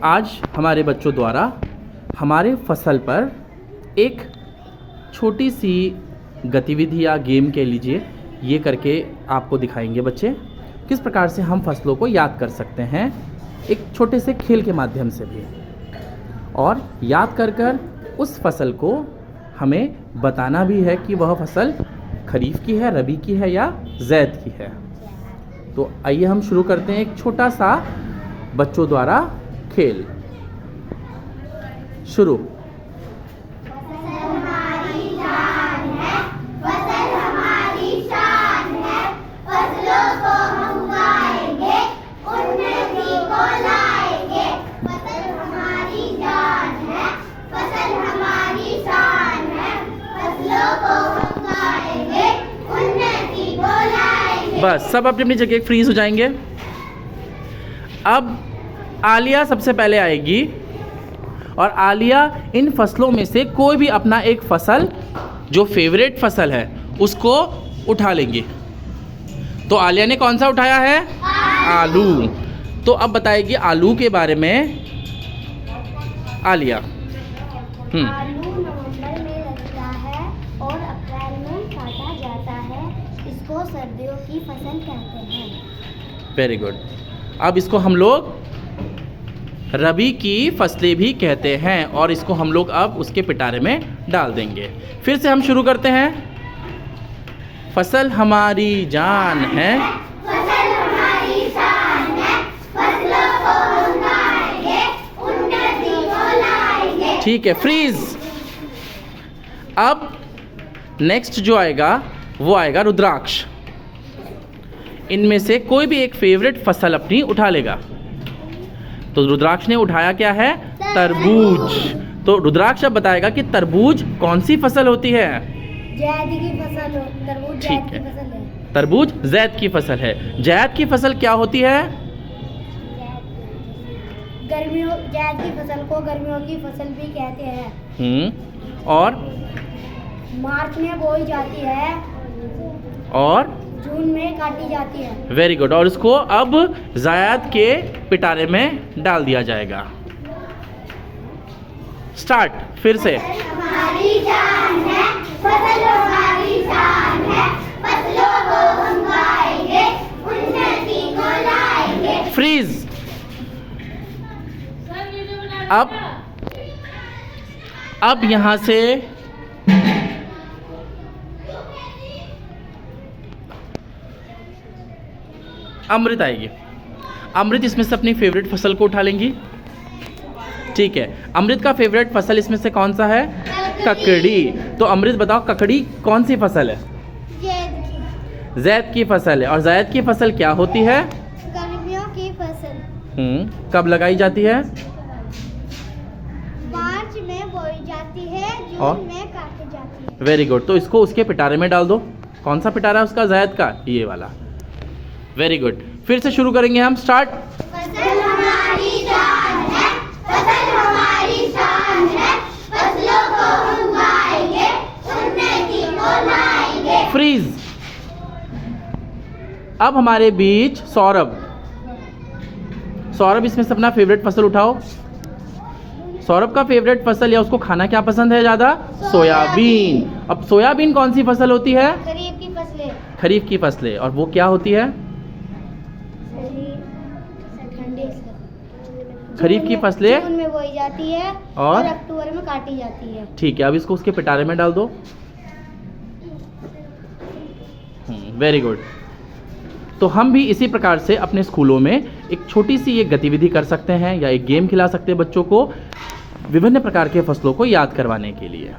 आज हमारे बच्चों द्वारा हमारे फसल पर एक छोटी सी गतिविधि या गेम कह लीजिए, ये करके आपको दिखाएंगे बच्चे किस प्रकार से हम फसलों को याद कर सकते हैं एक छोटे से खेल के माध्यम से भी, और याद कर उस फसल को हमें बताना भी है कि वह फसल खरीफ की है, रबी की है या ज़ैद की है। तो आइए हम शुरू करते हैं एक छोटा सा बच्चों द्वारा खेल। शुरू। बस सब अपनी अपनी जगह फ्रीज हो जाएंगे। अब आलिया सबसे पहले आएगी और आलिया इन फसलों में से कोई भी अपना एक फसल जो फेवरेट फसल है उसको उठा लेंगी। तो आलिया ने कौन सा उठाया है? आलू। तो अब बताएगी आलू के बारे में आलिया। आलू नवंबर में लगता है और अप्रैल में काटा जाता है। इसको सर्दियों की फसल कहते हैं। Very good. अब इसको हम लोग रबी की फसलें भी कहते हैं और इसको हम लोग अब उसके पिटारे में डाल देंगे। फिर से हम शुरू करते हैं। फसल हमारी जान है, फसल हमारी शान है, फसलों को उगाएंगे, उन्नति को लाएंगे। ठीक है, फ्रीज। अब नेक्स्ट जो आएगा वो आएगा रुद्राक्ष। इनमें से कोई भी एक फेवरेट फसल अपनी उठा लेगा। तो रुद्राक्ष ने उठाया क्या है? तरबूज। तो रुद्राक्ष अब बताएगा कि तरबूज कौन सी फसल होती है? ज़ैद की फसल। तरबूज ज़ैद की फसल है। तरबूज ज़ैद की फसल है। ज़ैद की फसल क्या होती है? गर्मियों ज़ैद की फसल को गर्मियों की फसल भी कहते हैं। और मार्च में बोई जाती है और जून में काटी जाती है। Very good. और इसको अब ज़ैद के पिटारे में डाल दिया जाएगा। स्टार्ट। फिर से। हमारी जान है, फसल हमारी शान है, फसलों को उगाएंगे, उन्नति को लाएंगे। फ्रीज। अब यहां से अमृत आएगी। अमृत इसमें से अपनी फेवरेट फसल को उठा लेंगी। ठीक है, अमृत का फेवरेट फसल इसमें से कौन सा है? ककड़ी। तो अमृत बताओ, ककड़ी कौन सी फसल है? ज़ैद की फसल है। और ज़ैद की फसल क्या होती है? गर्मियों की फसल। कब लगाई जाती है? मार्च में बोई जाती है, और? जून में काटी जाती है। Very good. तो इसको उसके पिटारे में डाल दो। कौन सा पिटारा है उसका? ज़ैद का, ये वाला। Very good. फिर से शुरू करेंगे हम। स्टार्ट। फसल हमारी जान है, फसल हमारी शान है, फसलों को उगाएंगे, उन्नति को लाएंगे। फ्रीज। अब हमारे बीच सौरभ। सौरभ इसमें से अपना फेवरेट फसल उठाओ। सौरभ का फेवरेट फसल या उसको खाना क्या पसंद है ज़्यादा? सोयाबीन। अब सोयाबीन कौन सी फसल होती है? खरीफ की फसलें। खरीफ की फसलें। और वो क्या होती है? खरीफ की फसलें जून में बोई जाती है और अक्टूबर में काटी जाती है। ठीक है, अब इसको उसके पिटारे में डाल दो। Very good. तो हम भी इसी प्रकार से अपने स्कूलों में एक छोटी सी एक गतिविधि कर सकते हैं या एक गेम खिला सकते हैं बच्चों को विभिन्न प्रकार के फसलों को याद करवाने के लिए।